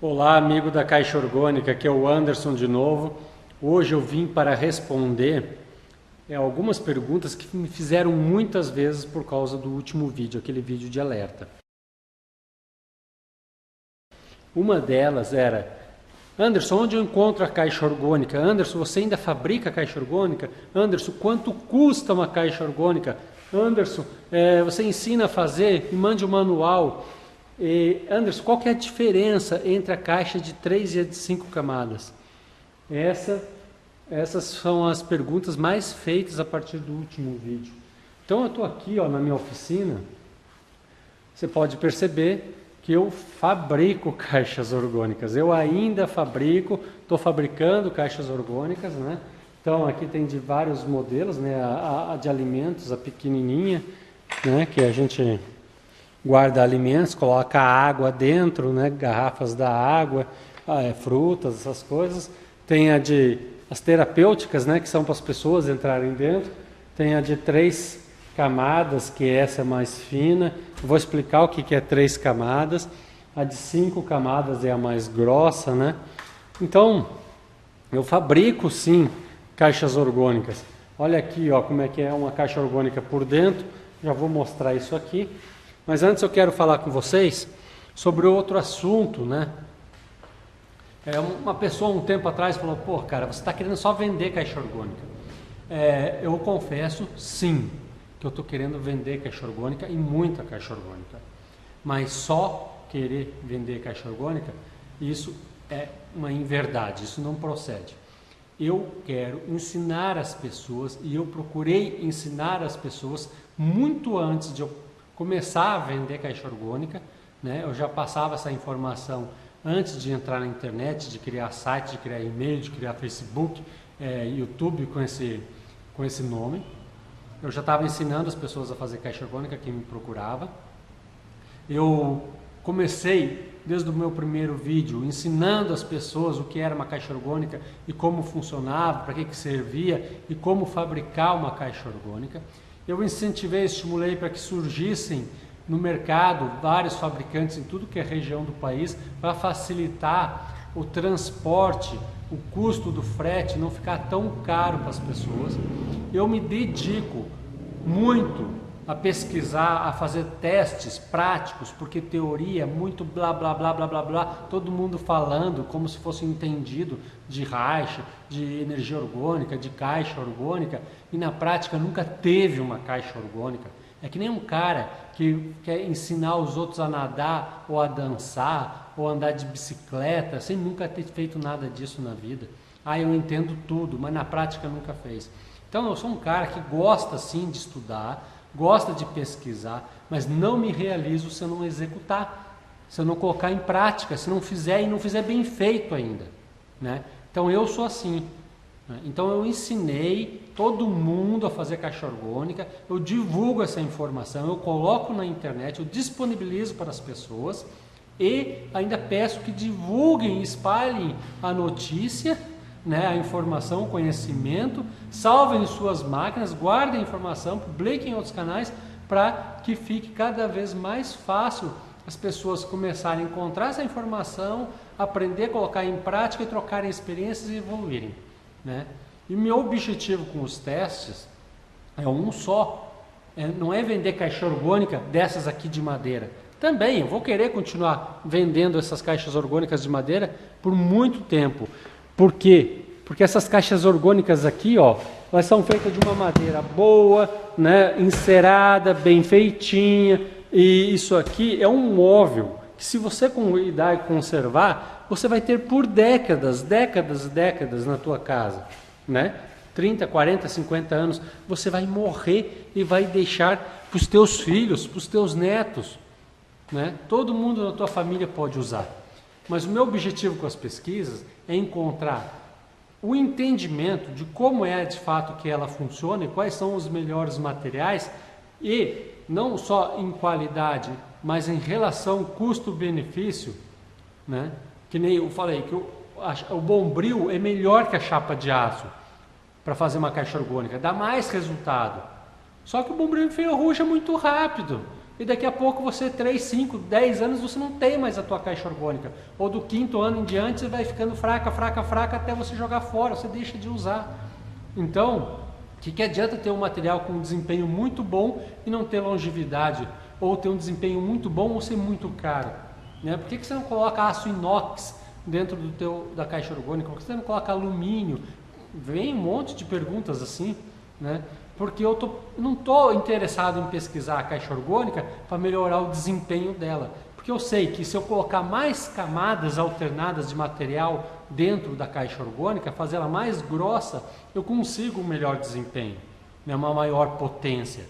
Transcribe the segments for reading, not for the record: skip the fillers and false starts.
Olá, amigo da Caixa Orgânica, aqui é o Anderson de novo. Hoje eu vim para responder algumas perguntas que me fizeram muitas vezes por causa do último vídeo, aquele vídeo de alerta. Uma delas era: Anderson, onde eu encontro a caixa orgânica? Anderson, você ainda fabrica a caixa orgânica? Anderson, quanto custa uma caixa orgânica? Anderson, você ensina a fazer? Me mande um manual. Anderson, qual que é a diferença entre a caixa de 3 e a de 5 camadas? Essas são as perguntas mais feitas a partir do último vídeo. Então eu estou aqui na minha oficina. Você pode perceber que eu fabrico caixas orgânicas. Eu ainda fabrico, estou fabricando caixas orgânicas, né? Então aqui tem de vários modelos, né? A de alimentos, a pequenininha, né? Que a gente guarda alimentos, coloca água dentro, né? Garrafas da água, frutas, essas coisas. Tem as terapêuticas, né? Que são para as pessoas entrarem dentro. Tem a de 3 camadas, que essa é mais fina. Eu vou explicar o que é 3 camadas. A de 5 camadas é a mais grossa, né? Então, eu fabrico sim caixas orgânicas. Olha aqui, como é que é uma caixa orgânica por dentro. Já vou mostrar isso aqui. Mas antes eu quero falar com vocês sobre outro assunto, né? Uma pessoa um tempo atrás falou: pô, cara, você está querendo só vender caixa orgânica. Eu confesso, sim, que eu estou querendo vender caixa orgânica e muita caixa orgânica. Mas só querer vender caixa orgânica, isso é uma inverdade, isso não procede. Eu quero ensinar as pessoas, e eu procurei ensinar as pessoas muito antes de eu começar a vender caixa orgânica, né? Eu já passava essa informação antes de entrar na internet, de criar site, de criar e-mail, de criar Facebook, YouTube com esse nome. Eu já estava ensinando as pessoas a fazer caixa orgânica, quem me procurava. Eu comecei desde o meu primeiro vídeo ensinando as pessoas o que era uma caixa orgânica e como funcionava, para que servia e como fabricar uma caixa orgânica. Eu incentivei, estimulei para que surgissem no mercado vários fabricantes em tudo que é região do país, para facilitar o transporte, o custo do frete não ficar tão caro para as pessoas. Eu me dedico muito a pesquisar, a fazer testes práticos, porque teoria, muito blá blá blá blá blá blá, todo mundo falando como se fosse entendido de Reich, de energia orgânica, de caixa orgânica, e na prática nunca teve uma caixa orgânica. É que nem um cara que quer ensinar os outros a nadar, ou a dançar, ou andar de bicicleta, sem nunca ter feito nada disso na vida. Eu entendo tudo, mas na prática nunca fez. Então eu sou um cara que gosta sim de estudar, gosta de pesquisar, mas não me realizo se eu não executar, se eu não colocar em prática, se não fizer e não fizer bem feito ainda, né? Então eu sou assim, né? Então eu ensinei todo mundo a fazer caixa orgânica, eu divulgo essa informação, eu coloco na internet, eu disponibilizo para as pessoas e ainda peço que divulguem, espalhem a notícia, né, a informação, o conhecimento, salvem suas máquinas, guardem a informação, publiquem em outros canais, para que fique cada vez mais fácil as pessoas começarem a encontrar essa informação, aprender, colocar em prática e trocarem experiências e evoluírem, né? E meu objetivo com os testes é um só, não é vender caixa orgânica dessas aqui de madeira. Também eu vou querer continuar vendendo essas caixas orgânicas de madeira por muito tempo. Por quê? Porque essas caixas orgânicas aqui, elas são feitas de uma madeira boa, né, encerada, bem feitinha, e isso aqui é um móvel que, se você cuidar e conservar, você vai ter por décadas na tua casa, né? 30, 40, 50 anos, você vai morrer e vai deixar para os teus filhos, para os teus netos, né? Todo mundo na tua família pode usar. Mas o meu objetivo com as pesquisas é encontrar o entendimento de como é de fato que ela funciona e quais são os melhores materiais, e não só em qualidade, mas em relação custo-benefício, né? Que nem eu falei, que o Bombril é melhor que a chapa de aço para fazer uma caixa orgânica, dá mais resultado. Só que o Bombril enferruja muito rápido. e daqui a pouco você, 3, 5, 10 anos, você não tem mais a tua caixa orgânica. Ou do 5º ano em diante, você vai ficando fraca, fraca, fraca, até você jogar fora, você deixa de usar. Então, o que adianta ter um material com um desempenho muito bom e não ter longevidade? Ou ter um desempenho muito bom ou ser muito caro? Né? Por que você não coloca aço inox dentro da caixa orgânica? Por que você não coloca alumínio? Vem um monte de perguntas assim, né? Porque eu não estou interessado em pesquisar a caixa orgânica para melhorar o desempenho dela. Porque eu sei que se eu colocar mais camadas alternadas de material dentro da caixa orgânica, fazer ela mais grossa, eu consigo um melhor desempenho, né? Uma maior potência.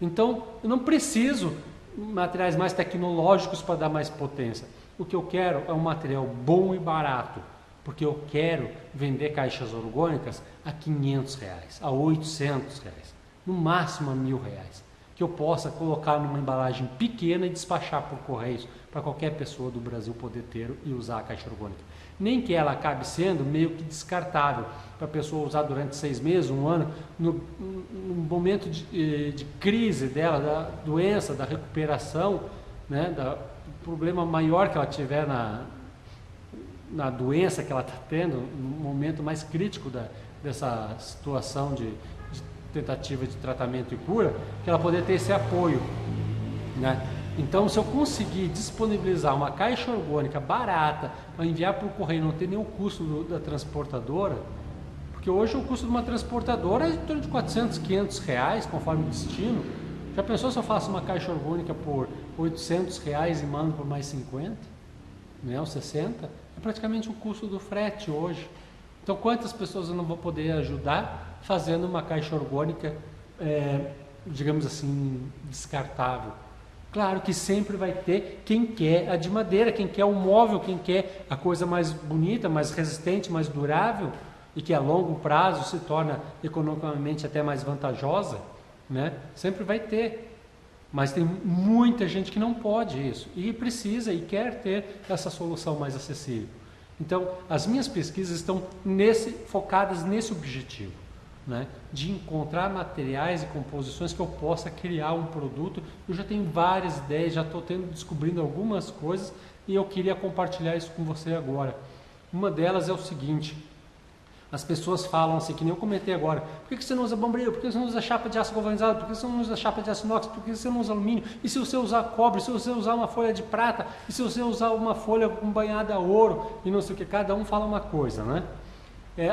Então, eu não preciso de materiais mais tecnológicos para dar mais potência. O que eu quero é um material bom e barato. Porque eu quero vender caixas orgânicas a R$500, a R$800, no máximo a R$1.000, que eu possa colocar numa embalagem pequena e despachar por correios para qualquer pessoa do Brasil poder ter e usar a caixa orgânica. Nem que ela acabe sendo meio que descartável para a pessoa usar durante 6 meses, 1 ano, no momento de crise dela, da doença, da recuperação, né, do problema maior que ela tiver na doença que ela está tendo, no momento mais crítico dessa situação de tentativa de tratamento e cura, que ela poder ter esse apoio, né? Então, se eu conseguir disponibilizar uma caixa orgânica barata para enviar por correio, não ter nenhum custo da transportadora, porque hoje o custo de uma transportadora é em torno de R$400, R$500, conforme o destino. Já pensou se eu faço uma caixa orgânica por R$800 e mando por mais 50, né, ou 60? É praticamente o custo do frete hoje. Então, quantas pessoas eu não vou poder ajudar fazendo uma caixa orgânica, digamos assim, descartável? Claro que sempre vai ter quem quer a de madeira, quem quer o móvel, quem quer a coisa mais bonita, mais resistente, mais durável e que a longo prazo se torna economicamente até mais vantajosa, né? Sempre vai ter. Mas tem muita gente que não pode isso e precisa e quer ter essa solução mais acessível. Então, as minhas pesquisas estão focadas nesse objetivo, né? De encontrar materiais e composições que eu possa criar um produto. Eu já tenho várias ideias, já estou descobrindo algumas coisas e eu queria compartilhar isso com você agora. Uma delas é o seguinte: as pessoas falam assim, que nem eu comentei agora: por que você não usa bombril? Por que você não usa chapa de aço galvanizado? Por que você não usa chapa de aço inox? Por que você não usa alumínio? E se você usar cobre? Se você usar uma folha de prata? E se você usar uma folha com banhada a ouro? E não sei o que, cada um fala uma coisa, né?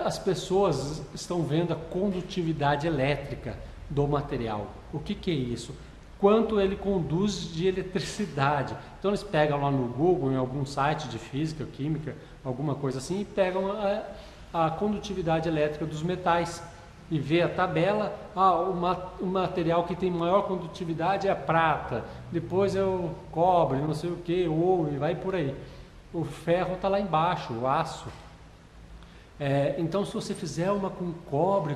As pessoas estão vendo a condutividade elétrica do material. O que é isso? Quanto ele conduz de eletricidade. Então eles pegam lá no Google, em algum site de física, química, alguma coisa assim, e pegam a condutividade elétrica dos metais e vê a tabela. O material que tem maior condutividade é a prata, depois é o cobre, não sei o que, ouro, e vai por aí. O ferro está lá embaixo, o aço. Então, se você fizer uma com cobre,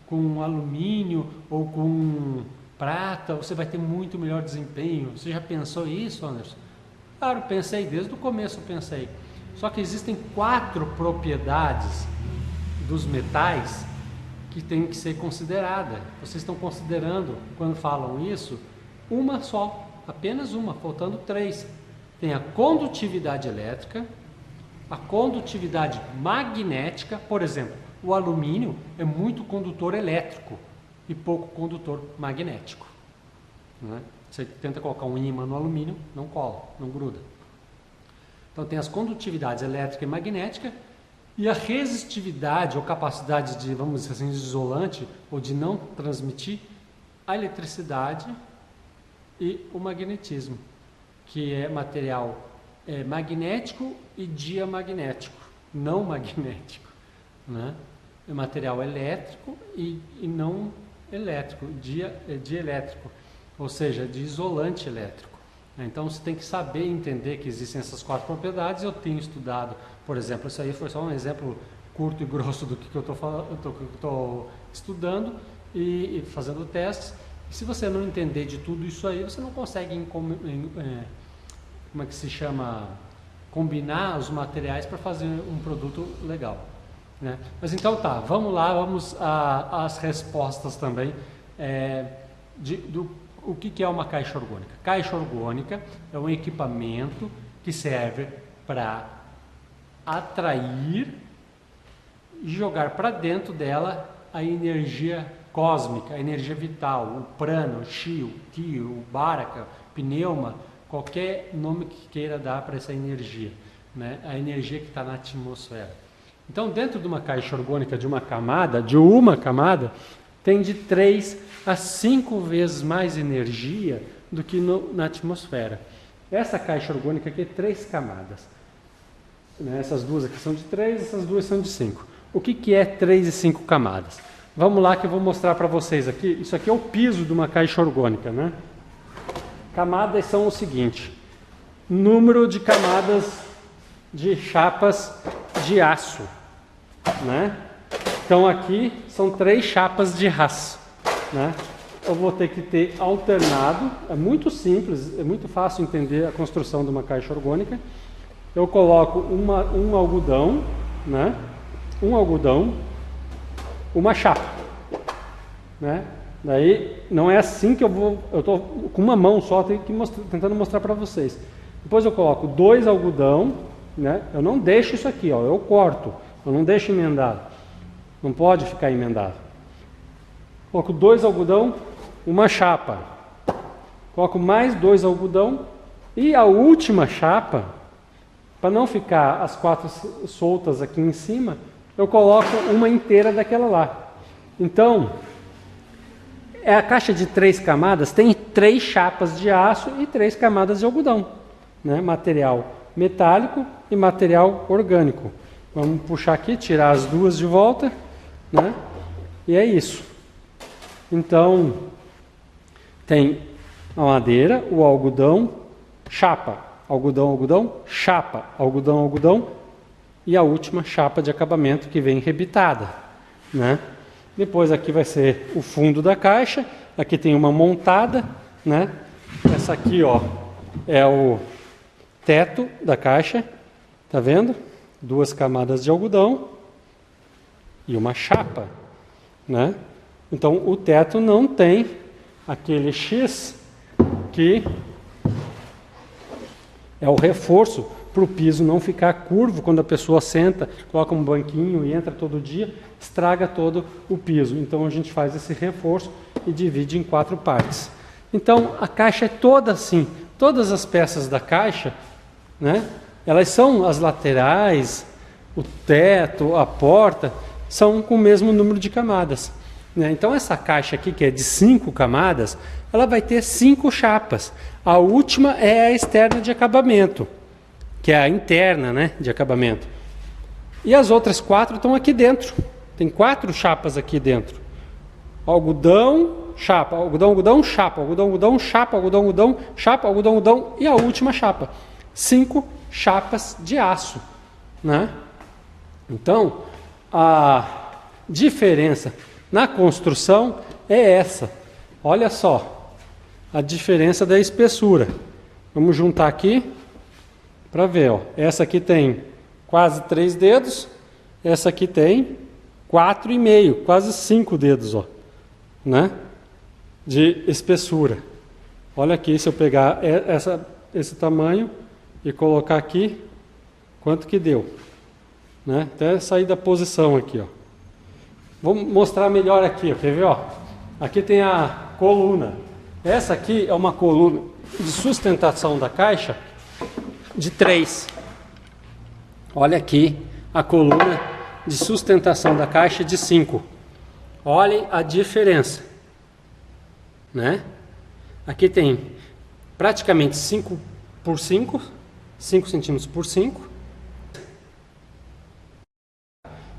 com alumínio ou com prata, você vai ter muito melhor desempenho. Você já pensou isso, Anderson? Claro, pensei, desde o começo eu pensei. Só que existem 4 propriedades dos metais que têm que ser consideradas. Vocês estão considerando, quando falam isso, uma só, apenas uma, faltando 3. Tem a condutividade elétrica, a condutividade magnética. Por exemplo, o alumínio é muito condutor elétrico e pouco condutor magnético, né? Você tenta colocar um ímã no alumínio, não cola, não gruda. Então tem as condutividades elétrica e magnética e a resistividade ou capacidade de, vamos dizer assim, de isolante ou de não transmitir a eletricidade e o magnetismo, que é material magnético e diamagnético, não magnético, né? É material elétrico e não elétrico, dielétrico, ou seja, de isolante elétrico. Então você tem que saber entender que existem essas 4 propriedades. Eu tenho estudado, por exemplo, isso aí foi só um exemplo curto e grosso do que eu estou estudando e fazendo testes. E se você não entender de tudo isso aí, você não consegue como é que se chama, combinar os materiais para fazer um produto legal, né? Mas então tá, vamos lá, vamos às respostas também. o que é uma caixa orgânica? Caixa orgânica é um equipamento que serve para atrair e jogar para dentro dela a energia cósmica, a energia vital, o prana, o chi, o ki, o baraka, pneuma, qualquer nome que queira dar para essa energia, né? A energia que está na atmosfera. Então, dentro de uma caixa orgânica de uma camada, tem de 3 a 5 vezes mais energia do que na atmosfera. Essa caixa orgânica aqui é 3 camadas. Né? Essas duas aqui são de 3, essas duas são de 5. O que é 3 e 5 camadas? Vamos lá que eu vou mostrar para vocês aqui. Isso aqui é o piso de uma caixa orgânica, né? Camadas são o seguinte: número de camadas de chapas de aço, né? Então aqui são 3 chapas de aço, né? Eu vou ter que ter alternado. É muito simples, é muito fácil entender a construção de uma caixa orgânica. Eu coloco um algodão, né? Um algodão, uma chapa, né? Daí não é assim que eu estou com uma mão só, tentando mostrar para vocês. Depois eu coloco 2 algodão, né? Eu não deixo isso aqui, ó, eu corto, eu não deixo emendado, não pode ficar emendado. Coloco 2 algodão, uma chapa, coloco mais 2 algodão e a última chapa, para não ficar as 4 soltas aqui em cima, eu coloco uma inteira daquela lá. Então, a caixa de 3 camadas tem 3 chapas de aço e 3 camadas de algodão, né? Material metálico e material orgânico. Vamos puxar aqui, tirar as duas de volta, né? E é isso. Então, tem a madeira, o algodão, chapa, algodão, algodão, chapa, algodão, algodão e a última chapa de acabamento que vem rebitada, né? Depois aqui vai ser o fundo da caixa, aqui tem uma montada, né? Essa aqui, ó, é o teto da caixa, tá vendo? 2 camadas de algodão e uma chapa, né? Então o teto não tem aquele X que é o reforço para o piso não ficar curvo quando a pessoa senta, coloca um banquinho e entra todo dia, estraga todo o piso. Então a gente faz esse reforço e divide em 4 partes. Então a caixa é toda assim, todas as peças da caixa, né? Elas são as laterais, o teto, a porta, são com o mesmo número de camadas, né? Então essa caixa aqui, que é de 5 camadas, ela vai ter 5 chapas. A última é a externa de acabamento, que é a interna, né, de acabamento. E as outras 4 estão aqui dentro. Tem 4 chapas aqui dentro. Algodão, chapa, algodão, algodão, chapa, algodão, algodão, chapa, algodão, algodão, chapa, algodão, algodão e a última chapa. 5 chapas de aço, né? Então, a diferença na construção é essa. Olha só a diferença da espessura. Vamos juntar aqui para ver, ó. Essa aqui tem quase 3 dedos, essa aqui tem 4,5, quase 5 dedos, ó, né? De espessura. Olha aqui, se eu pegar esse tamanho e colocar aqui, quanto que deu, né? Até sair da posição aqui, ó. Vou mostrar melhor aqui, ó. Quer ver, ó? Aqui tem a coluna. Essa aqui é uma coluna de sustentação da caixa de 3. Olha aqui a coluna de sustentação da caixa de 5. Olhem a diferença, né? Aqui tem praticamente 5 por 5, 5 centímetros por 5.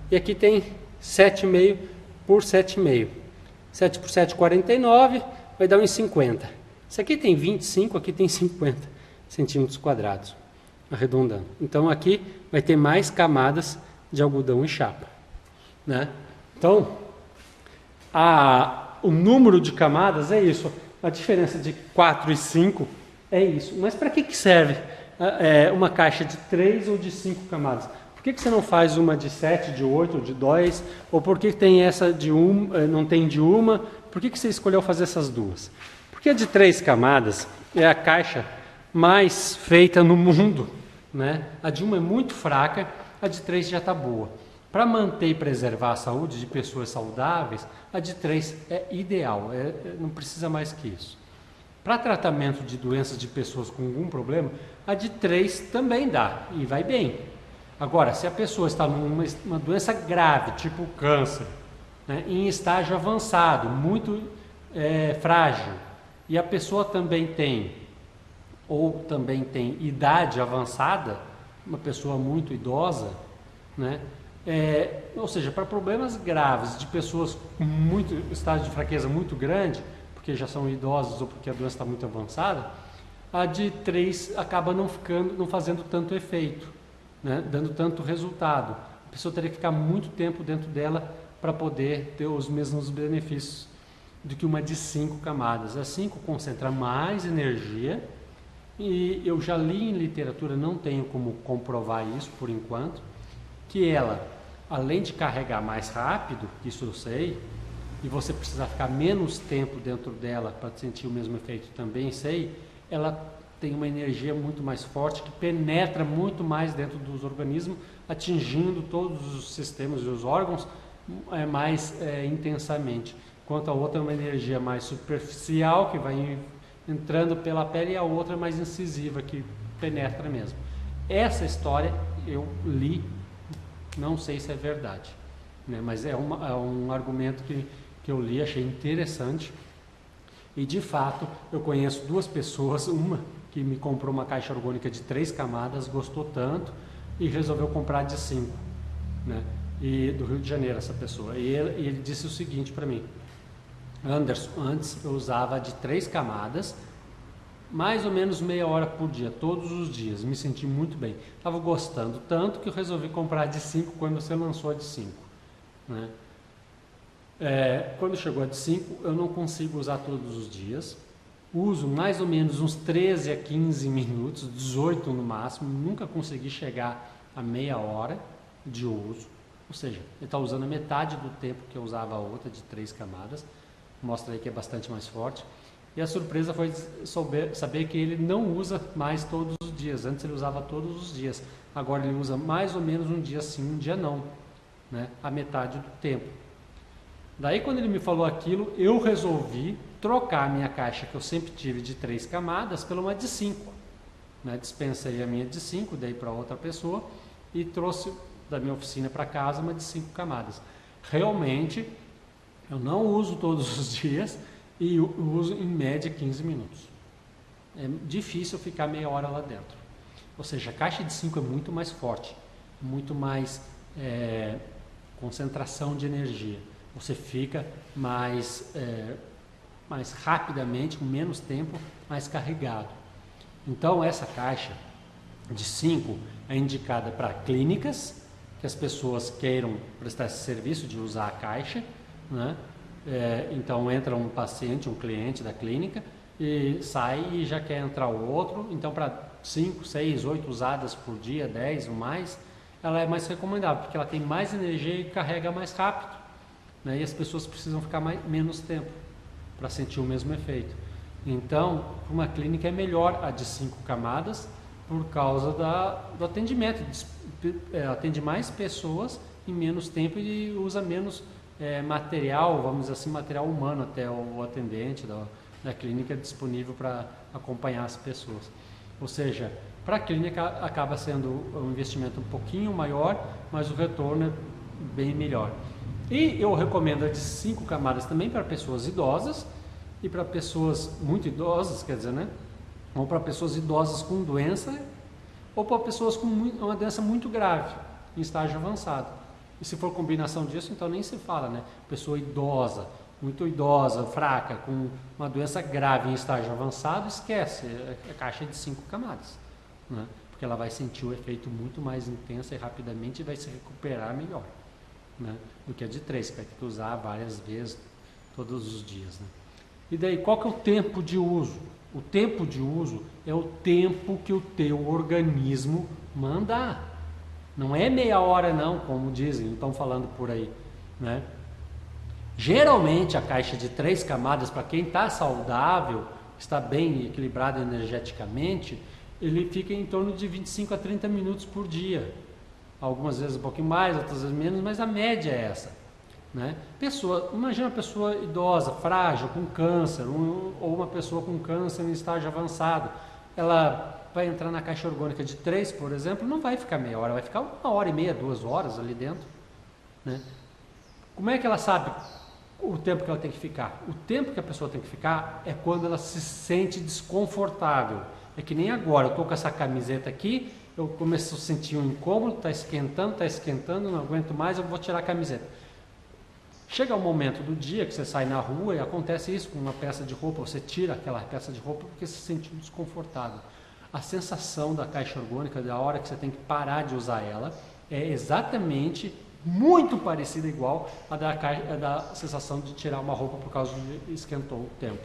E aqui tem 7,5 por 7,5. 7 por 7, 49, vai dar uns 50. Isso aqui tem 25, aqui tem 50 centímetros quadrados, arredondando. Então aqui vai ter mais camadas de algodão e chapa, né? Então, o número de camadas é isso. A diferença de 4 e 5 é isso. Mas para que serve uma caixa de 3 ou de 5 camadas? Por que você não faz uma de 7, de 8, de 2? Ou por que tem essa de não tem de uma? Por que você escolheu fazer essas duas? Porque a de 3 camadas é a caixa mais feita no mundo, né? A de 1 é muito fraca, a de 3 já está boa. Para manter e preservar a saúde de pessoas saudáveis, a de 3 é ideal, não precisa mais que isso. Para tratamento de doenças de pessoas com algum problema, a de 3 também dá e vai bem. Agora, se a pessoa está numa doença grave, tipo câncer, né, em estágio avançado, muito frágil, e a pessoa também tem idade avançada, uma pessoa muito idosa, né, ou seja, para problemas graves de pessoas com estágio de fraqueza muito grande, porque já são idosos ou porque a doença está muito avançada, a de 3 acaba não fazendo tanto efeito, né, dando tanto resultado. A pessoa teria que ficar muito tempo dentro dela para poder ter os mesmos benefícios do que uma de 5 camadas. A 5 concentra mais energia e eu já li em literatura, não tenho como comprovar isso por enquanto, que ela, além de carregar mais rápido, isso eu sei, e você precisar ficar menos tempo dentro dela para sentir o mesmo efeito também sei, ela tem uma energia muito mais forte que penetra muito mais dentro dos organismos, atingindo todos os sistemas e os órgãos mais intensamente. Enquanto a outra é uma energia mais superficial, que vai entrando pela pele, e a outra mais incisiva, que penetra mesmo. Essa história eu li, não sei se é verdade, né? Mas é um argumento que eu li, achei interessante. E de fato, eu conheço 2 pessoas, uma que me comprou uma caixa orgânica de 3 camadas, gostou tanto e resolveu comprar de 5, né? E do Rio de Janeiro, essa pessoa. E ele disse o seguinte para mim: Anderson, antes eu usava de 3 camadas, mais ou menos meia hora por dia, todos os dias, me senti muito bem. Estava gostando tanto que eu resolvi comprar de 5 quando você lançou a de 5, né? Quando chegou a de 5, eu não consigo usar todos os dias. Uso mais ou menos uns 13 a 15 minutos, 18 no máximo. Nunca consegui chegar a meia hora de uso. Ou seja, ele está usando a metade do tempo que eu usava a outra de 3 camadas. Mostra aí que é bastante mais forte. E a surpresa foi saber que ele não usa mais todos os dias. Antes ele usava todos os dias. Agora ele usa mais ou menos um dia sim, um dia não, né? A metade do tempo. Daí quando ele me falou aquilo, eu resolvi trocar a minha caixa que eu sempre tive de 3 camadas pela uma de 5, né? Dispensei a minha de 5, dei para outra pessoa e trouxe da minha oficina para casa uma de 5 camadas. Realmente eu não uso todos os dias e eu uso em média 15 minutos. É difícil ficar meia hora lá dentro. Ou seja, a caixa de 5 é muito mais forte, muito mais concentração de energia. Você fica mais rapidamente, com menos tempo, mais carregado. Então essa caixa de 5 é indicada para clínicas, que as pessoas queiram prestar esse serviço de usar a caixa, né? Então entra um paciente, um cliente da clínica e sai e já quer entrar o outro. Então para 5, 6, 8 usadas por dia, 10 ou mais, ela é mais recomendável, porque ela tem mais energia e carrega mais rápido, né? E as pessoas precisam ficar menos tempo para sentir o mesmo efeito. Então, para uma clínica é melhor a de 5 camadas por causa do atendimento. Atende mais pessoas em menos tempo e usa menos material, vamos dizer assim, material humano, até o atendente da clínica disponível para acompanhar as pessoas. Ou seja, para a clínica acaba sendo um investimento um pouquinho maior, mas o retorno é bem melhor. E eu recomendo a de 5 camadas também para pessoas idosas e para pessoas muito idosas, quer dizer, né? Ou para pessoas idosas com doença ou para pessoas com uma doença muito grave, em estágio avançado. E se for combinação disso, então nem se fala, né? Pessoa idosa, muito idosa, fraca, com uma doença grave em estágio avançado, esquece, a caixa de 5 camadas, né? Porque ela vai sentir o efeito muito mais intenso e rapidamente e vai se recuperar melhor, né? Do que a de 3, que vai ter que usar várias vezes, todos os dias, né? E daí, qual que é o tempo de uso? O tempo de uso é o tempo que o teu organismo mandar. Não é meia hora não, como dizem, estão falando por aí, né? Geralmente a caixa de 3 camadas, para quem está saudável, está bem equilibrado energeticamente, ele fica em torno de 25 a 30 minutos por dia. Algumas vezes um pouquinho mais, outras vezes menos, mas a média é essa. Né? Imagina uma pessoa idosa, frágil, com câncer, ou uma pessoa com câncer em estágio avançado. Ela vai entrar na caixa orgânica de 3, por exemplo, não vai ficar meia hora, vai ficar 1h30, 2 horas ali dentro. Né? Como é que ela sabe o tempo que ela tem que ficar? O tempo que a pessoa tem que ficar é quando ela se sente desconfortável. É que nem agora, eu estou com essa camiseta aqui, eu começo a sentir um incômodo, está esquentando, não aguento mais, eu vou tirar a camiseta. Chega um momento do dia que você sai na rua e acontece isso com uma peça de roupa, você tira aquela peça de roupa porque se sentiu desconfortável. A sensação da caixa orgânica, da hora que você tem que parar de usar ela, é exatamente muito parecida, igual a da sensação de tirar uma roupa por causa de esquentou o tempo.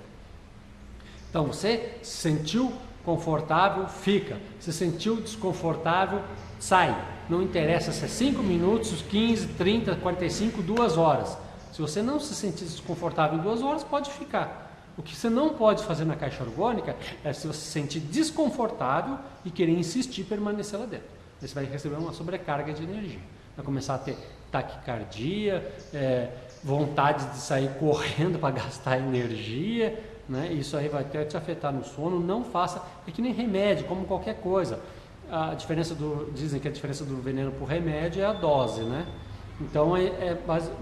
Então, você se sentiu confortável, fica. Se sentiu desconfortável, sai. Não interessa se é 5 minutos, 15, 30, 45, 2 horas. Se você não se sentir desconfortável em 2 horas, pode ficar. O que você não pode fazer na caixa orgânica é se você se sentir desconfortável e querer insistir permanecer lá dentro. Aí você vai receber uma sobrecarga de energia. Vai começar a ter taquicardia, vontade de sair correndo para gastar energia, né? Isso aí vai até te afetar no sono. Não faça, é que nem remédio, como qualquer coisa. Dizem que a diferença do veneno para o remédio é a dose, né? Então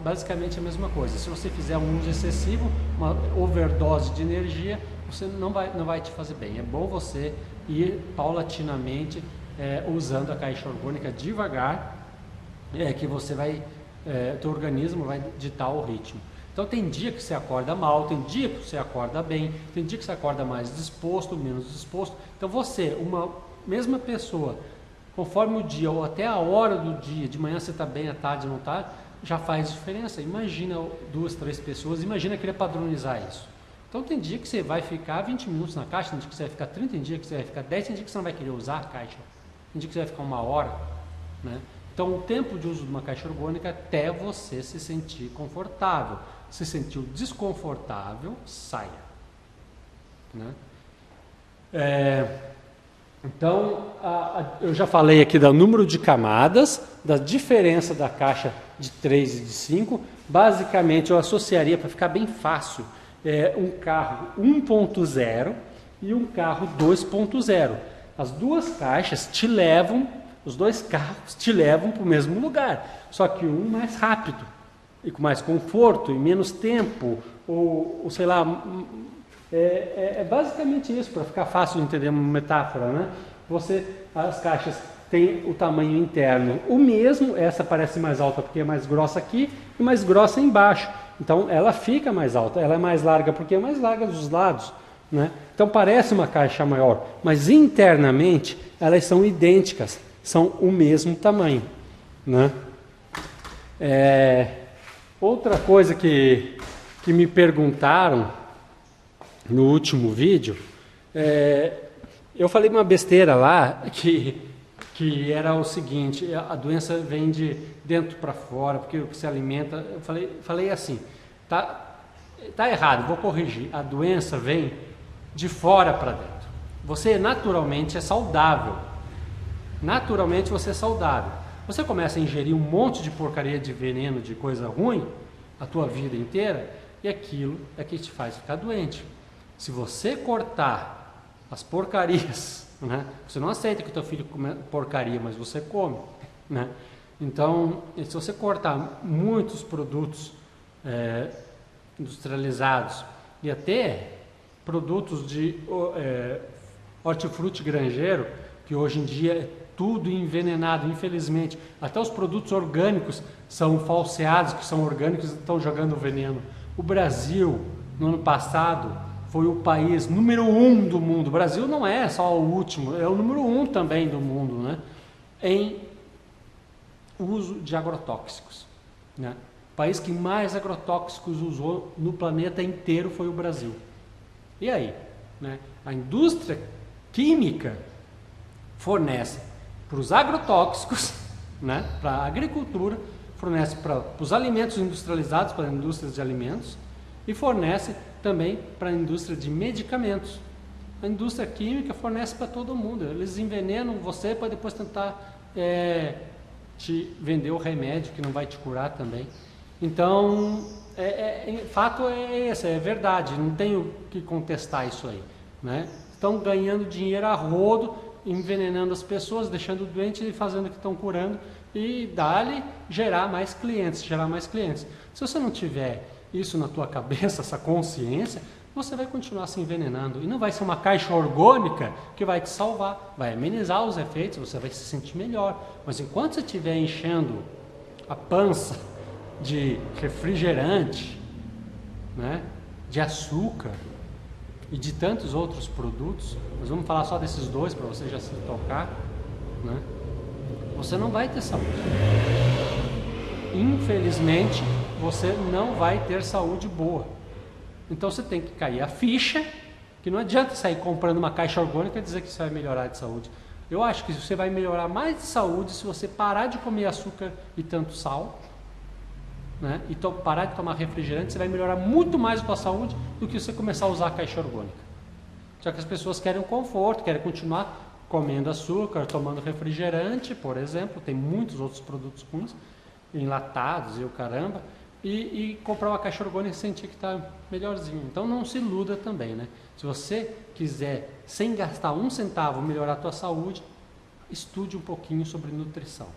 basicamente a mesma coisa. Se você fizer um uso excessivo, uma overdose de energia, você não vai te fazer bem. É bom você ir paulatinamente usando a caixa orgânica devagar, que você vai, teu organismo vai ditar o ritmo. Então tem dia que você acorda mal, tem dia que você acorda bem, tem dia que você acorda mais disposto, menos disposto. Então você, uma mesma pessoa, conforme o dia ou até a hora do dia, de manhã você está bem, à tarde não está, já faz diferença. Imagina 2, 3 pessoas, imagina querer padronizar isso. Então tem dia que você vai ficar 20 minutos na caixa, tem dia que você vai ficar 30, tem dia que você vai ficar 10, tem dia que você não vai querer usar a caixa, tem dia que você vai ficar 1 hora. Né? Então o tempo de uso de uma caixa orgânica até você se sentir confortável. Se sentiu desconfortável, saia. Né? Então, eu já falei aqui do número de camadas, da diferença da caixa de 3 e de 5. Basicamente, eu associaria, para ficar bem fácil, um carro 1.0 e um carro 2.0. As duas caixas os dois carros te levam para o mesmo lugar, só que um mais rápido, e com mais conforto, e menos tempo, ou sei lá... basicamente isso, para ficar fácil de entender uma metáfora, né? As caixas têm o tamanho interno o mesmo, essa parece mais alta porque é mais grossa aqui e mais grossa embaixo. Então ela fica mais alta, ela é mais larga porque é mais larga dos lados, né? Então parece uma caixa maior, mas internamente elas são idênticas, são o mesmo tamanho, né? Outra coisa que me perguntaram no último vídeo, eu falei uma besteira lá que era o seguinte: a doença vem de dentro para fora, porque se alimenta. Eu falei assim, tá errado, vou corrigir. A doença vem de fora para dentro. Você naturalmente é saudável. Naturalmente você é saudável. Você começa a ingerir um monte de porcaria, de veneno, de coisa ruim, a tua vida inteira, e aquilo é que te faz ficar doente. Se você cortar as porcarias, né? Você não aceita que o teu filho come porcaria, mas você come, né? Então, se você cortar muitos produtos industrializados e até produtos de hortifruti granjeiro, que hoje em dia é tudo envenenado, infelizmente. Até os produtos orgânicos são falseados, que são orgânicos e estão jogando veneno. O Brasil, no ano passado, foi o país número 1 do mundo. O Brasil não é só o último, é o número 1 também do mundo, né? Em uso de agrotóxicos, né? O país que mais agrotóxicos usou no planeta inteiro foi o Brasil. E aí? Né? A indústria química fornece para os agrotóxicos, né? Para a agricultura, fornece para os alimentos industrializados, para as indústrias de alimentos, E fornece também para a indústria de medicamentos. A indústria química fornece para todo mundo. Eles envenenam você para depois tentar te vender o remédio que não vai te curar também. Então, fato é esse, é verdade, não tenho que contestar isso aí, né? Estão ganhando dinheiro a rodo, envenenando as pessoas, deixando doentes e fazendo que estão curando e dá-lhe gerar mais clientes, Se você não tiver isso na tua cabeça, essa consciência, você vai continuar se envenenando e não vai ser uma caixa orgânica que vai te salvar, vai amenizar os efeitos, você vai se sentir melhor, mas enquanto você estiver enchendo a pança de refrigerante, né, de açúcar e de tantos outros produtos, nós vamos falar só desses dois para você já se tocar, né, você não vai ter saúde. Infelizmente, você não vai ter saúde boa. Então você tem que cair a ficha, que não adianta sair comprando uma caixa orgânica e dizer que você vai melhorar de saúde. Eu acho que você vai melhorar mais de saúde se você parar de comer açúcar e tanto sal, né? E parar de tomar refrigerante, você vai melhorar muito mais a sua saúde do que você começar a usar a caixa orgânica. Só que as pessoas querem um conforto, querem continuar comendo açúcar, tomando refrigerante, por exemplo, tem muitos outros produtos ruins, enlatados e o caramba, e comprar uma caixa orgânica e sentir que está melhorzinho. Então não se iluda também, né? Se você quiser, sem gastar um centavo, melhorar a tua saúde, estude um pouquinho sobre nutrição.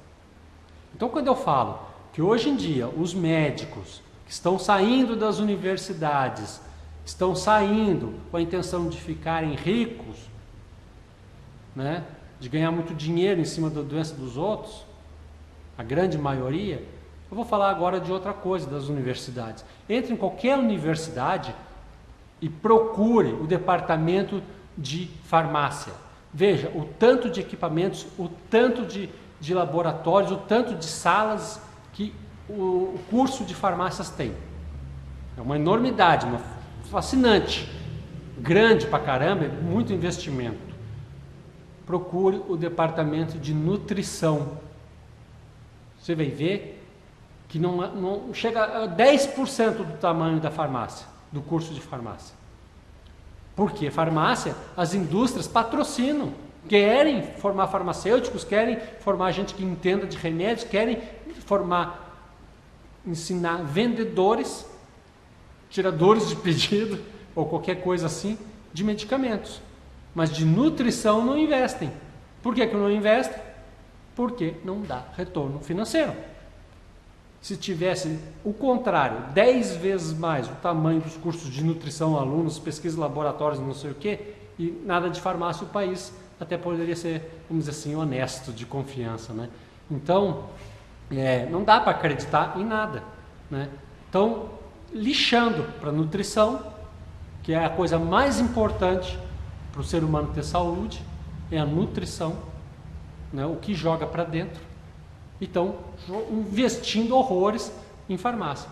Então quando eu falo que hoje em dia os médicos que estão saindo das universidades, estão saindo com a intenção de ficarem ricos, né, de ganhar muito dinheiro em cima da doença dos outros, a grande maioria, eu vou falar agora de outra coisa das universidades. Entre em qualquer universidade e procure o departamento de farmácia. Veja o tanto de equipamentos, o tanto de laboratórios, o tanto de salas que o curso de farmácias tem. É uma enormidade, uma fascinante, grande pra caramba, é muito investimento. Procure o departamento de nutrição. Você vai ver que não chega a 10% do tamanho da farmácia, do curso de farmácia. Porque farmácia, as indústrias patrocinam, querem formar farmacêuticos, querem formar gente que entenda de remédios, querem ensinar vendedores, tiradores de pedido, ou qualquer coisa assim, de medicamentos. Mas de nutrição não investem. Por que não investem? Porque não dá retorno financeiro. Se tivesse o contrário, 10 vezes mais o tamanho dos cursos de nutrição, alunos, pesquisas, laboratórios, não sei o quê, e nada de farmácia, o país até poderia ser, vamos dizer assim, honesto, de confiança, né? Então, não dá para acreditar em nada, né? Então, lixando para nutrição, que é a coisa mais importante para o ser humano ter saúde, é a nutrição, né? O que joga para dentro. Então, investindo horrores em farmácia.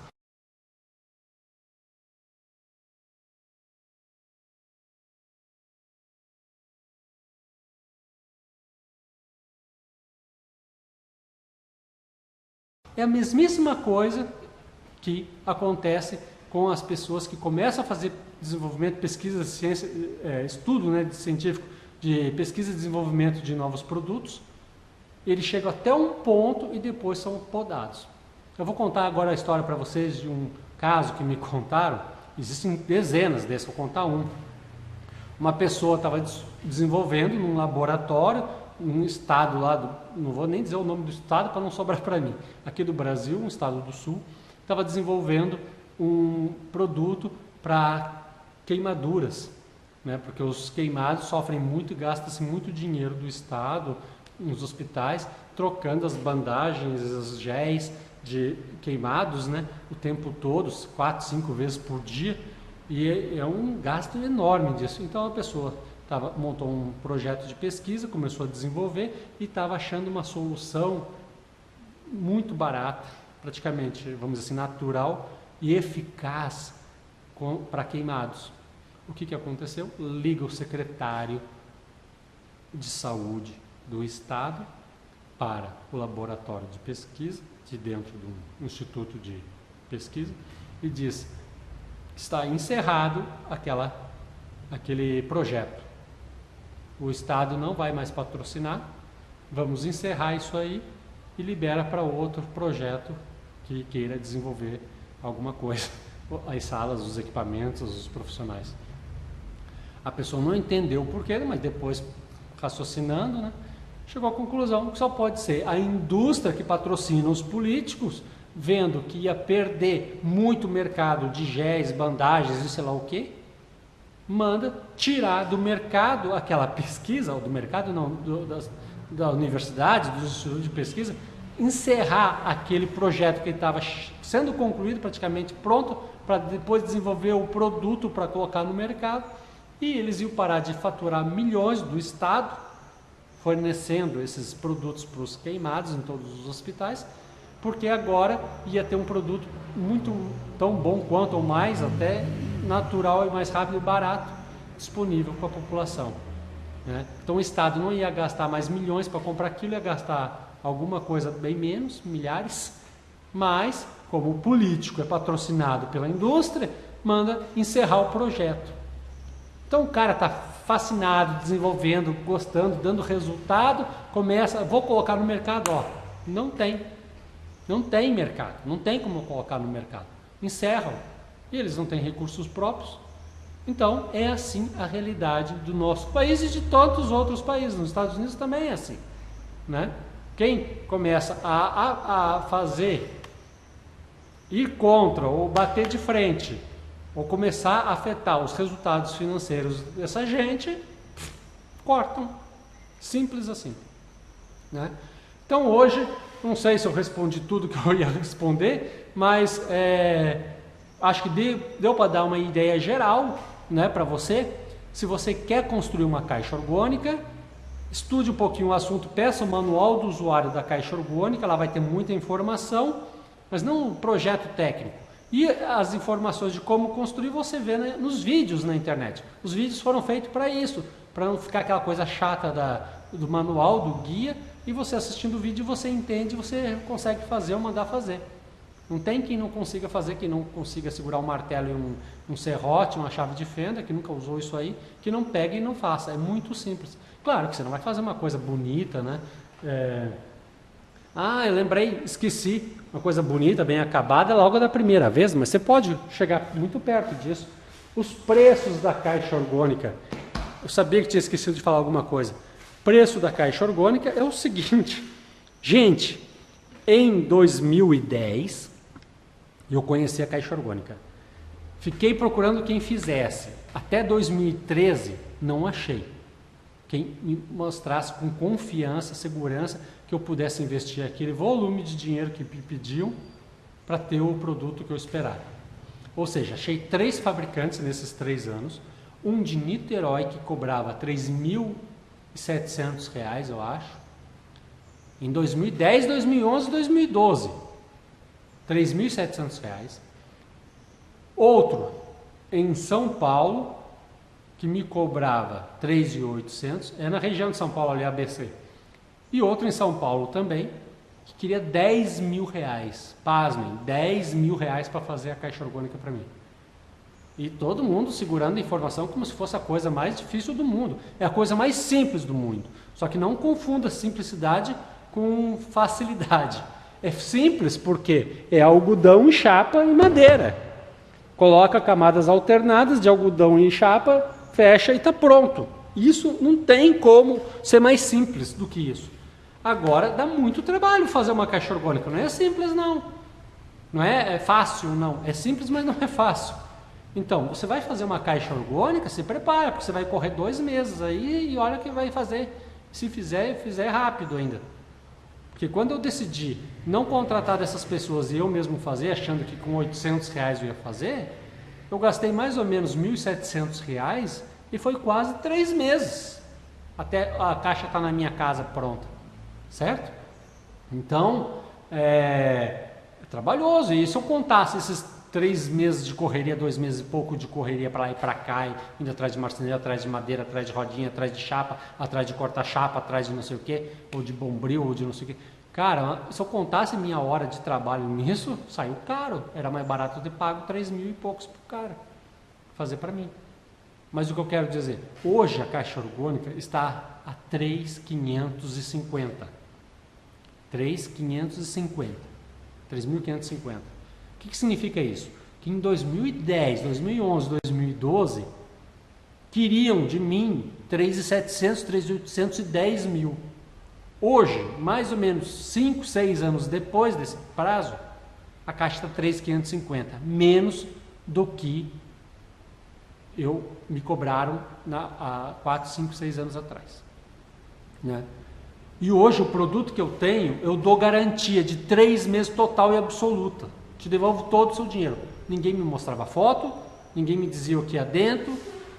É a mesmíssima coisa que acontece com as pessoas que começam a fazer desenvolvimento, pesquisa, ciência, estudo, né, de científico, de pesquisa e desenvolvimento de novos produtos. Eles chegam até um ponto e depois são podados. Eu vou contar agora a história para vocês de um caso que me contaram. Existem dezenas desses, vou contar um. Uma pessoa estava desenvolvendo num laboratório, num estado lá, não vou nem dizer o nome do estado para não sobrar para mim, aqui do Brasil, um estado do sul, estava desenvolvendo um produto para queimaduras, né? Porque os queimados sofrem muito e gastam-se muito dinheiro do estado, nos hospitais, trocando as bandagens, os géis de queimados, né, o tempo todo, 4, 5 vezes por dia, e é um gasto enorme disso. Então a pessoa montou um projeto de pesquisa, começou a desenvolver e estava achando uma solução muito barata, praticamente, vamos dizer assim, natural e eficaz para queimados. O que aconteceu? Liga o secretário de saúde do Estado para o laboratório de pesquisa, de dentro de um instituto de pesquisa, e diz: está encerrado aquele projeto. O Estado não vai mais patrocinar, vamos encerrar isso aí e libera para outro projeto que queira desenvolver alguma coisa, as salas, os equipamentos, os profissionais. A pessoa não entendeu o porquê, mas depois, raciocinando, né, chegou à conclusão que só pode ser a indústria que patrocina os políticos, vendo que ia perder muito mercado de géis, bandagens e sei lá o quê, manda tirar do mercado aquela pesquisa, ou do mercado não, da universidade, dos institutos de pesquisa, encerrar aquele projeto que estava sendo concluído, praticamente pronto, para depois desenvolver o produto para colocar no mercado, e eles iam parar de faturar milhões do Estado, fornecendo esses produtos para os queimados em todos os hospitais, porque agora ia ter um produto muito tão bom quanto ou mais, até natural e mais rápido e barato, disponível para a população, né? Então o Estado não ia gastar mais milhões para comprar aquilo, ia gastar alguma coisa bem menos, milhares, mas como o político é patrocinado pela indústria, manda encerrar o projeto. Então o cara está fascinado, desenvolvendo, gostando, dando resultado, começa, vou colocar no mercado, ó, não tem mercado, não tem como colocar no mercado, encerram, e eles não têm recursos próprios. Então é assim a realidade do nosso país e de tantos outros países. Nos Estados Unidos também é assim, né? Quem começa a fazer, ir contra ou bater de frente, ou começar a afetar os resultados financeiros dessa gente, cortam. Simples assim, né? Então hoje, não sei se eu respondi tudo que eu ia responder, mas acho que deu para dar uma ideia geral, né, para você. Se você quer construir uma caixa orgânica, estude um pouquinho o assunto, peça o manual do usuário da caixa orgânica, lá vai ter muita informação, mas não o projeto técnico. E as informações de como construir você vê, né, nos vídeos na internet. Os vídeos foram feitos para isso, para não ficar aquela coisa chata do manual, do guia, e você assistindo o vídeo você entende, você consegue fazer ou mandar fazer. Não tem quem não consiga fazer, quem não consiga segurar um martelo e um serrote, uma chave de fenda, que nunca usou isso aí, que não pegue e não faça. É muito simples. Claro que você não vai fazer uma coisa bonita, né? Eu lembrei, esqueci, uma coisa bonita, bem acabada, logo da primeira vez, mas você pode chegar muito perto disso. Os preços da caixa orgânica. Eu sabia que tinha esquecido de falar alguma coisa. Preço da caixa orgânica é o seguinte, gente, em 2010 eu conheci a caixa orgânica, fiquei procurando quem fizesse, até 2013 não achei quem me mostrasse com confiança, segurança, que eu pudesse investir aquele volume de dinheiro que me pediam para ter o produto que eu esperava. Ou seja, achei 3 fabricantes nesses 3 anos, um de Niterói que cobrava R$3.700, eu acho, em 2010, 2011 e 2012, R$3.700. Outro em São Paulo, que me cobrava R$3.800, é na região de São Paulo, ali, ABC. E outro em São Paulo também, que queria R$10.000, pasmem, R$10.000 para fazer a caixa orgânica para mim. E todo mundo segurando a informação como se fosse a coisa mais difícil do mundo. É a coisa mais simples do mundo. Só que não confunda simplicidade com facilidade. É simples porque é algodão e chapa e madeira. Coloca camadas alternadas de algodão e chapa, fecha e está pronto. Isso não tem como ser mais simples do que isso. Agora dá muito trabalho fazer uma caixa orgânica. Não é simples não. Não é fácil não. É simples, mas não é fácil. Então, você vai fazer uma caixa orgânica, se prepara, porque você vai correr 2 meses aí e olha que vai fazer. Se fizer rápido ainda. Porque quando eu decidi não contratar dessas pessoas e eu mesmo fazer, achando que com R$800 eu ia fazer, eu gastei mais ou menos R$1.700 e foi quase 3 meses até a caixa estar na minha casa pronta, certo? Então, é trabalhoso. E se eu contasse esses 3 meses de correria, 2 meses e pouco de correria para lá e para cá, indo atrás de marceneiro, atrás de madeira, atrás de rodinha, atrás de chapa, atrás de corta-chapa, atrás de não sei o que, ou de bombril, ou de não sei o que. Cara, se eu contasse minha hora de trabalho nisso, saiu caro. Era mais barato eu ter pago 3 mil e poucos pro cara fazer para mim. Mas o que eu quero dizer, hoje a caixa orgânica está a 3.550. 3.550. 3.550. O que significa isso? Que em 2010, 2011, 2012, queriam de mim 3.700, 3.810 mil. Hoje, mais ou menos 5, 6 anos depois desse prazo, a caixa está 3.550, menos do que me cobraram há 4, 5, 6 anos atrás. Né? E hoje o produto que eu tenho, eu dou garantia de 3 meses total e absoluta. Te devolvo todo o seu dinheiro. Ninguém me mostrava foto, ninguém me dizia o que ia dentro,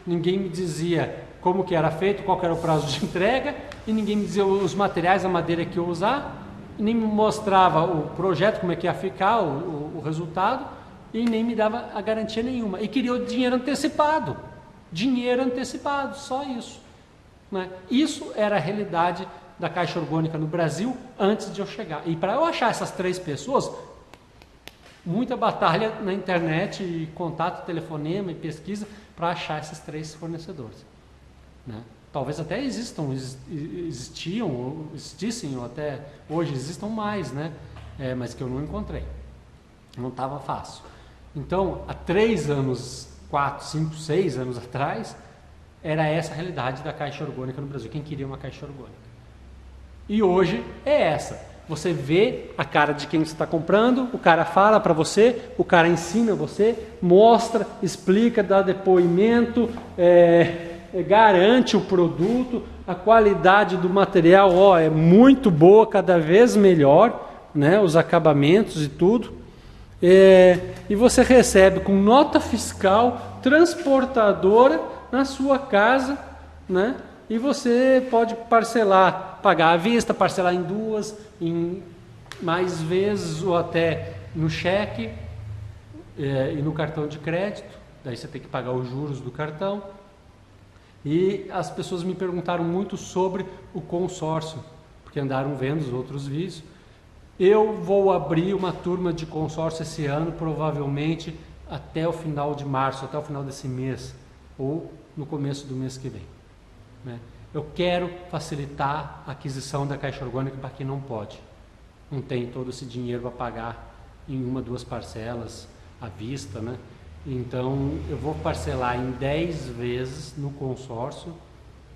ninguém me dizia como que era feito, qual que era o prazo de entrega, e ninguém me dizia os materiais, a madeira que eu ia usar, e nem me mostrava o projeto, como é que ia ficar, o resultado, e nem me dava a garantia nenhuma. E queria o dinheiro antecipado. Dinheiro antecipado, só isso. Né? Isso era a realidade da Caixa Orgânica no Brasil antes de eu chegar. E para eu achar essas 3 pessoas, muita batalha na internet, e contato, telefonema e pesquisa para achar esses 3 fornecedores. Né? Talvez até existissem, ou até hoje existam mais, né? Mas que eu não encontrei. Não estava fácil. Então, há 3 anos, 4, 5, 6 anos atrás, era essa a realidade da caixa orgânica no Brasil. Quem queria uma caixa orgânica? E hoje é essa. Você vê a cara de quem você está comprando, o cara fala para você, o cara ensina você, mostra, explica, dá depoimento, garante o produto, a qualidade do material é muito boa, cada vez melhor, né? Os acabamentos e tudo. E você recebe com nota fiscal transportadora na sua casa, né? E você pode parcelar, pagar à vista, parcelar em 2, em mais vezes, ou até no cheque e no cartão de crédito. Daí você tem que pagar os juros do cartão. E as pessoas me perguntaram muito sobre o consórcio, porque andaram vendo os outros vídeos. Eu vou abrir uma turma de consórcio esse ano, provavelmente até o final de março, até o final desse mês, ou no começo do mês que vem. Né? Eu quero facilitar a aquisição da caixa orgânica para quem não pode. Não tem todo esse dinheiro para pagar em 1, 2 parcelas à vista, né? Então eu vou parcelar em 10 vezes no consórcio,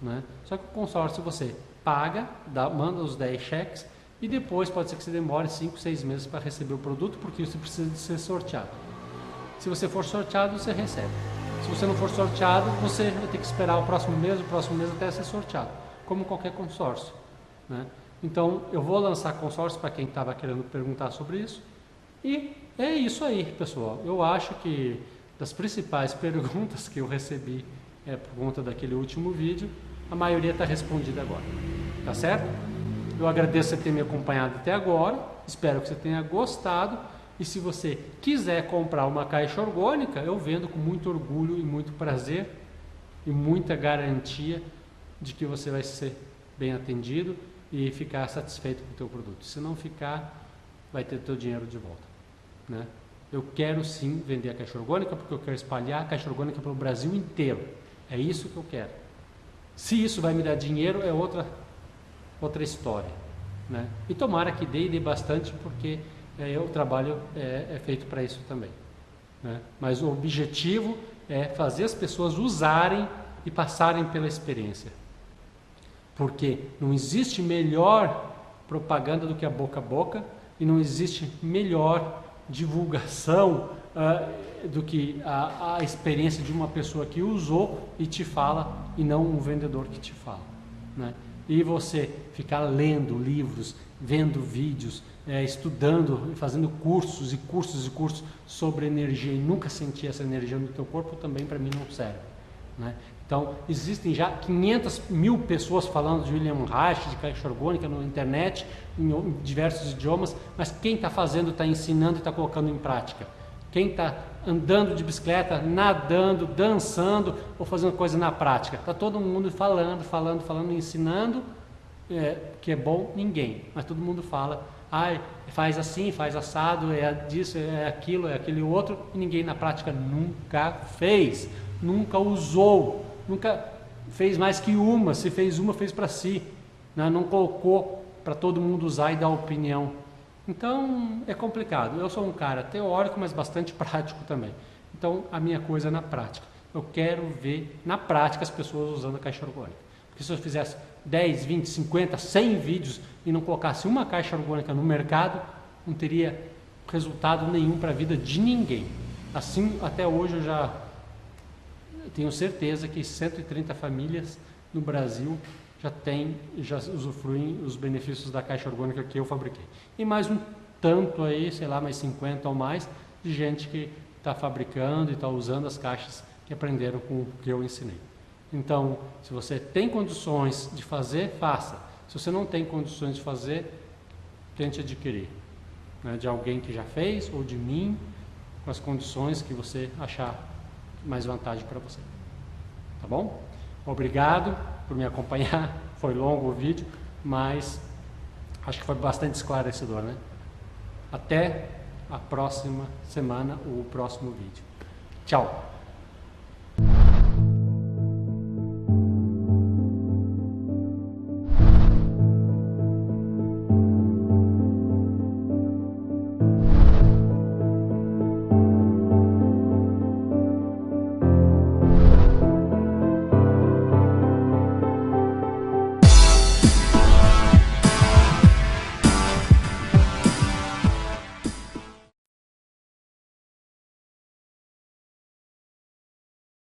né? Só que o consórcio você paga, manda os 10 cheques e depois pode ser que você demore 5, 6 meses para receber o produto, porque você precisa de ser sorteado. Se você for sorteado, você recebe. Se você não for sorteado, você vai ter que esperar o próximo mês até ser sorteado, como qualquer consórcio. Né? Então, eu vou lançar consórcio para quem estava querendo perguntar sobre isso. E é isso aí, pessoal. Eu acho que das principais perguntas que eu recebi por conta daquele último vídeo, a maioria está respondida agora. Tá certo? Eu agradeço você ter me acompanhado até agora. Espero que você tenha gostado. E se você quiser comprar uma caixa orgânica, eu vendo com muito orgulho e muito prazer e muita garantia de que você vai ser bem atendido e ficar satisfeito com o teu produto. Se não ficar, vai ter teu dinheiro de volta. Né? Eu quero sim vender a caixa orgânica porque eu quero espalhar a caixa orgânica pelo Brasil inteiro. É isso que eu quero. Se isso vai me dar dinheiro, é outra história. Né? E tomara que dê bastante, porque o trabalho é feito para isso também. Né? Mas o objetivo é fazer as pessoas usarem e passarem pela experiência. Porque não existe melhor propaganda do que a boca a boca e não existe melhor divulgação do que a experiência de uma pessoa que usou e te fala e não um vendedor que te fala. Né? E você ficar lendo livros, vendo vídeos, estudando, fazendo cursos e cursos e cursos sobre energia e nunca sentir essa energia no teu corpo, também para mim não serve. Né? Então, existem já 500 mil pessoas falando de William Reich, de caixa orgânica na internet, em diversos idiomas, mas quem está fazendo, está ensinando e está colocando em prática? Quem está andando de bicicleta, nadando, dançando ou fazendo coisa na prática? Está todo mundo falando, ensinando, que é bom? Ninguém. Mas todo mundo fala, faz assim, faz assado, é disso, é aquilo, é aquele outro, e ninguém na prática nunca fez, nunca usou, nunca fez mais que uma. Se fez uma, fez para si, né? Não colocou para todo mundo usar e dar opinião. Então é complicado. Eu sou um cara teórico, mas bastante prático também. Então a minha coisa é na prática. Eu quero ver na prática as pessoas usando a caixa orgânica. Porque se eu fizesse 10, 20, 50, 100 vídeos e não colocasse uma caixa orgânica no mercado, não teria resultado nenhum para a vida de ninguém. Assim, até hoje eu já tenho certeza que 130 famílias no Brasil já usufruem os benefícios da caixa orgânica que eu fabriquei. E mais um tanto aí, sei lá, mais 50 ou mais, de gente que está fabricando e está usando as caixas que aprenderam com o que eu ensinei. Então, se você tem condições de fazer, faça. Se você não tem condições de fazer, tente adquirir, né, de alguém que já fez ou de mim, com as condições que você achar mais vantagem para você. Tá bom? Obrigado por me acompanhar. Foi longo o vídeo, mas acho que foi bastante esclarecedor, né? Até a próxima semana, o próximo vídeo. Tchau!